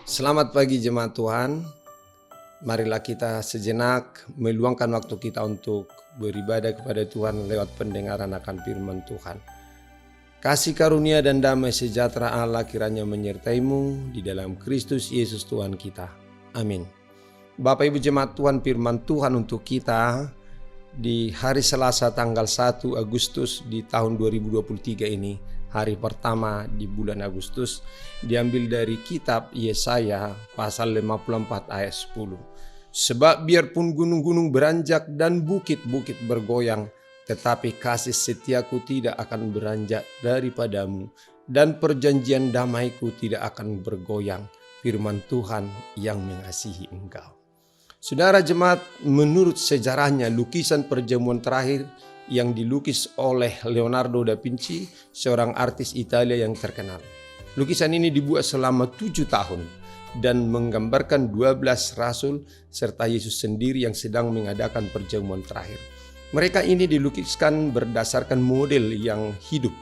Selamat pagi jemaat Tuhan. Marilah kita sejenak meluangkan waktu kita untuk beribadah kepada Tuhan lewat pendengaran akan firman Tuhan. Kasih karunia dan damai sejahtera Allah kiranya menyertaimu di dalam Kristus Yesus Tuhan kita. Amin. Bapak Ibu jemaat Tuhan, firman Tuhan untuk kita di hari Selasa tanggal 1 Agustus di tahun 2023 ini, hari pertama di bulan Agustus, diambil dari kitab Yesaya pasal 54 ayat 10. Sebab biarpun gunung-gunung beranjak dan bukit-bukit bergoyang, tetapi kasih setiaku tidak akan beranjak daripadamu, dan perjanjian damaiku tidak akan bergoyang, firman Tuhan yang mengasihi engkau. Saudara jemaat, menurut sejarahnya lukisan perjamuan terakhir yang dilukis oleh Leonardo da Vinci, seorang artis Italia yang terkenal. Lukisan ini dibuat selama 7 tahun dan menggambarkan 12 rasul serta Yesus sendiri yang sedang mengadakan perjamuan terakhir. Mereka ini dilukiskan berdasarkan model yang hidup.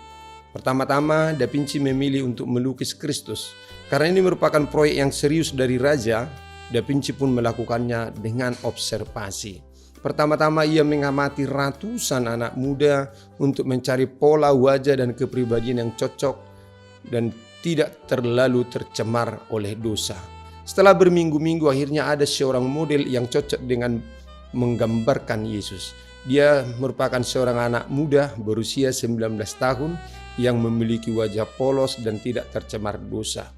Pertama-tama Da Vinci memilih untuk melukis Kristus. Karena ini merupakan proyek yang serius dari raja, Da Vinci pun melakukannya dengan observasi. Pertama-tama ia mengamati ratusan anak muda untuk mencari pola wajah dan kepribadian yang cocok dan tidak terlalu tercemar oleh dosa. Setelah berminggu-minggu akhirnya ada seorang model yang cocok dengan menggambarkan Yesus. Dia merupakan seorang anak muda berusia 19 tahun yang memiliki wajah polos dan tidak tercemar dosa.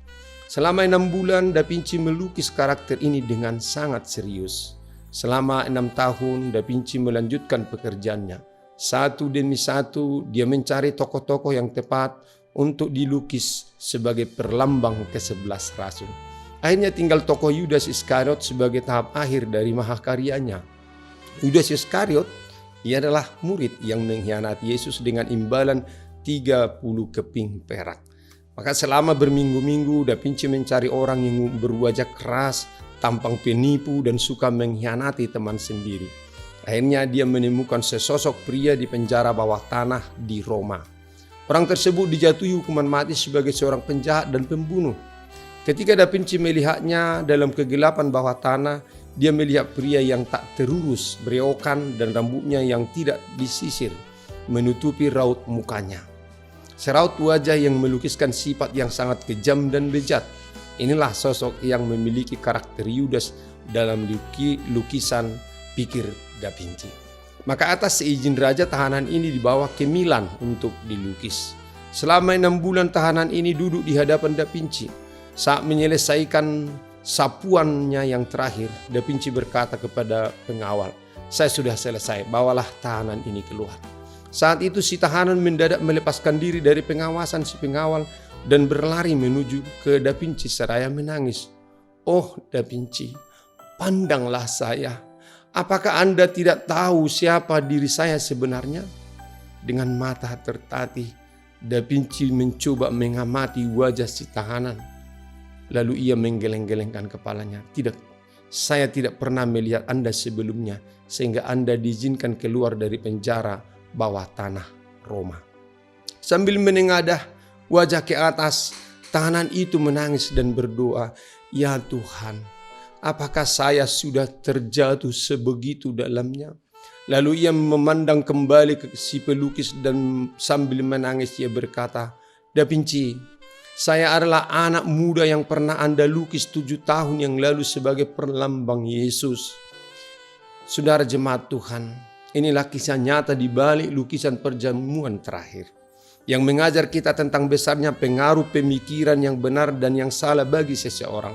Selama 6 bulan Da Vinci melukis karakter ini dengan sangat serius. Selama 6 tahun Da Vinci melanjutkan pekerjaannya. Satu demi satu dia mencari tokoh-tokoh yang tepat untuk dilukis sebagai perlambang ke-11 rasul. Akhirnya tinggal tokoh Yudas Iskariot sebagai tahap akhir dari mahakaryanya. Yudas Iskariot, ia adalah murid yang mengkhianati Yesus dengan imbalan 30 keping perak. Maka selama berminggu-minggu Da Vinci mencari orang yang berwajah keras, tampang penipu dan suka mengkhianati teman sendiri. Akhirnya dia menemukan sesosok pria di penjara bawah tanah di Roma. Orang tersebut dijatuhi hukuman mati sebagai seorang penjahat dan pembunuh. Ketika Da Vinci melihatnya dalam kegelapan bawah tanah, dia melihat pria yang tak terurus, berewokan dan rambutnya yang tidak disisir, menutupi raut mukanya. Seraut wajah yang melukiskan sifat yang sangat kejam dan bejat. Inilah sosok yang memiliki karakter Yudas dalam lukisan pikir Da Vinci. Maka atas seizin raja, tahanan ini dibawa ke Milan untuk dilukis. Selama 6 bulan tahanan ini duduk di hadapan Da Vinci. Saat menyelesaikan sapuannya yang terakhir, Da Vinci berkata kepada pengawal, "Saya sudah selesai, bawalah tahanan ini keluar." Saat itu si tahanan mendadak melepaskan diri dari pengawasan si pengawal dan berlari menuju ke Da Vinci seraya menangis. "Oh Da Vinci, pandanglah saya. Apakah Anda tidak tahu siapa diri saya sebenarnya?" Dengan mata tertatih, Da Vinci mencoba mengamati wajah si tahanan. Lalu ia menggeleng-gelengkan kepalanya. "Tidak, saya tidak pernah melihat Anda sebelumnya sehingga Anda diizinkan keluar dari penjara bawah tanah Roma." Sambil menengadah wajah ke atas, tahanan itu menangis dan berdoa, "Ya Tuhan, apakah saya sudah terjatuh sebegitu dalamnya?" Lalu ia memandang kembali ke si pelukis dan sambil menangis ia berkata, "Da Vinci, saya adalah anak muda yang pernah Anda lukis 7 tahun yang lalu sebagai perlambang Yesus." Saudara jemaat Tuhan, inilah kisah nyata di balik lukisan perjamuan terakhir yang mengajar kita tentang besarnya pengaruh pemikiran yang benar dan yang salah bagi seseorang.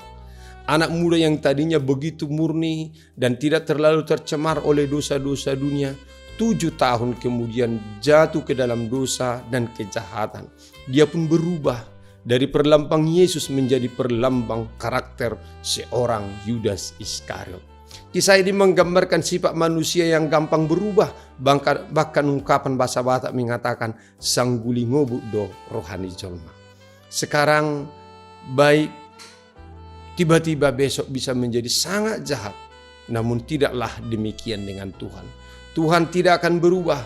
Anak muda yang tadinya begitu murni dan tidak terlalu tercemar oleh dosa-dosa dunia, 7 tahun kemudian jatuh ke dalam dosa dan kejahatan. Dia pun berubah dari perlambang Yesus menjadi perlambang karakter seorang Yudas Iskariot. Kisah ini menggambarkan sifat manusia yang gampang berubah. Bahkan ungkapan bahasa Batak mengatakan sangguli ngobuk do rohani jolma. Sekarang baik, tiba-tiba besok bisa menjadi sangat jahat. Namun tidaklah demikian dengan Tuhan. Tuhan tidak akan berubah.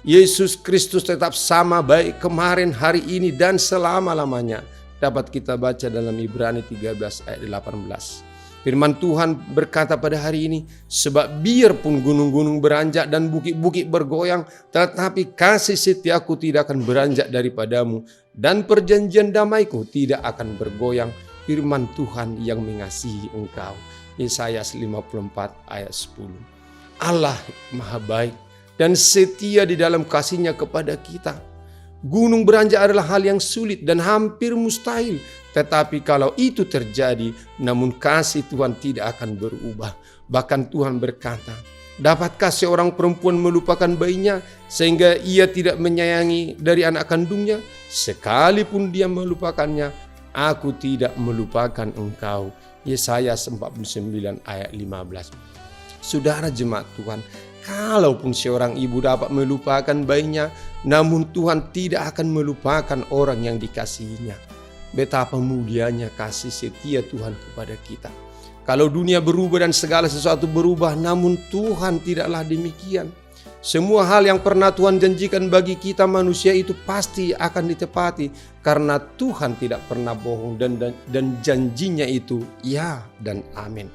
Yesus Kristus tetap sama baik kemarin, hari ini dan selama-lamanya. dapat kita baca dalam Ibrani 13 ayat 18. Firman Tuhan berkata pada hari ini, sebab biarpun gunung-gunung beranjak dan bukit-bukit bergoyang, tetapi kasih setiaku tidak akan beranjak daripadamu, dan perjanjian damaiku tidak akan bergoyang. Firman Tuhan yang mengasihi engkau. Yesaya 54 ayat 10. Allah maha baik dan setia di dalam kasih-Nya kepada kita. Gunung beranjak adalah hal yang sulit dan hampir mustahil. Tetapi kalau itu terjadi, namun kasih Tuhan tidak akan berubah. Bahkan Tuhan berkata, dapatkah seorang perempuan melupakan bayinya sehingga ia tidak menyayangi dari anak kandungnya? Sekalipun dia melupakannya, aku tidak melupakan engkau. Yesaya 49 ayat 15. Saudara jemaat Tuhan, kalaupun seorang ibu dapat melupakan bayinya, namun Tuhan tidak akan melupakan orang yang dikasihinya. Betapa mulianya kasih setia Tuhan kepada kita. Kalau dunia berubah dan segala sesuatu berubah, namun Tuhan tidaklah demikian. Semua hal yang pernah Tuhan janjikan bagi kita manusia itu pasti akan ditepati, karena Tuhan tidak pernah bohong dan janjinya itu ya dan amin.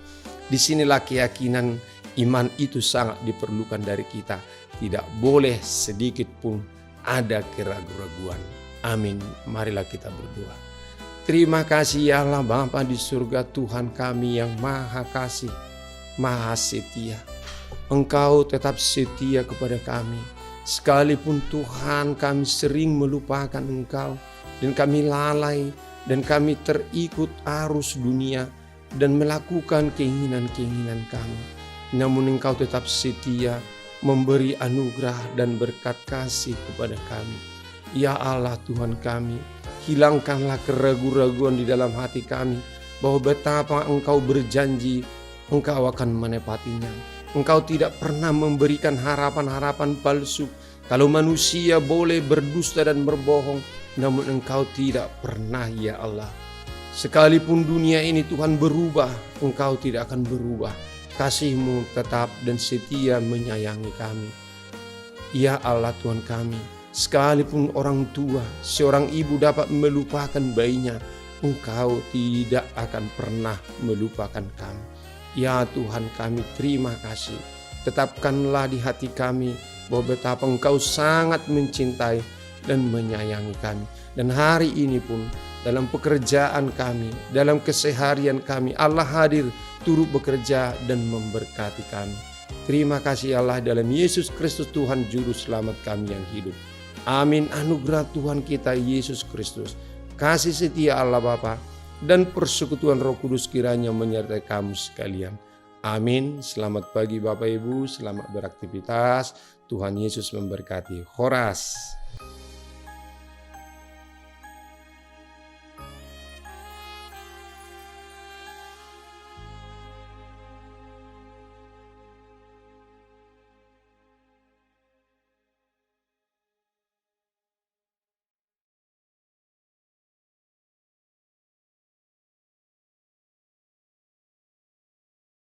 Disinilah keyakinan iman itu sangat diperlukan dari kita. Tidak boleh sedikit pun ada keraguan-raguan. Amin. Marilah kita berdoa. Terima kasih ya Allah Bapa di surga, Tuhan kami yang maha kasih, maha setia. Engkau tetap setia kepada kami. Sekalipun Tuhan kami sering melupakan Engkau, dan kami lalai, dan kami terikut arus dunia, dan melakukan keinginan-keinginan kami. Namun Engkau tetap setia memberi anugerah dan berkat kasih kepada kami. Ya Allah Tuhan kami, hilangkanlah keraguan-raguan di dalam hati kami, bahwa betapa Engkau berjanji Engkau akan menepatinya. Engkau tidak pernah memberikan harapan-harapan palsu. Kalau manusia boleh berdusta dan berbohong, namun Engkau tidak pernah ya Allah. Sekalipun dunia ini Tuhan berubah, Engkau tidak akan berubah. Kasih-Mu tetap dan setia menyayangi kami. Ya Allah Tuhan kami, sekalipun orang tua, seorang ibu dapat melupakan bayinya, Engkau tidak akan pernah melupakan kami. Ya Tuhan kami, terima kasih. Tetapkanlah di hati kami bahwa betapa Engkau sangat mencintai dan menyayangi kami. Dan hari ini pun dalam pekerjaan kami, dalam keseharian kami, Allah hadir turut bekerja dan memberkati kami. Terima kasih Allah, dalam Yesus Kristus Tuhan Juru Selamat kami yang hidup. Amin. Anugerah Tuhan kita Yesus Kristus, kasih setia Allah Bapa, dan persekutuan Roh Kudus kiranya menyertai kamu sekalian. Amin. Selamat pagi Bapak Ibu, selamat beraktivitas. Tuhan Yesus memberkati. Horas.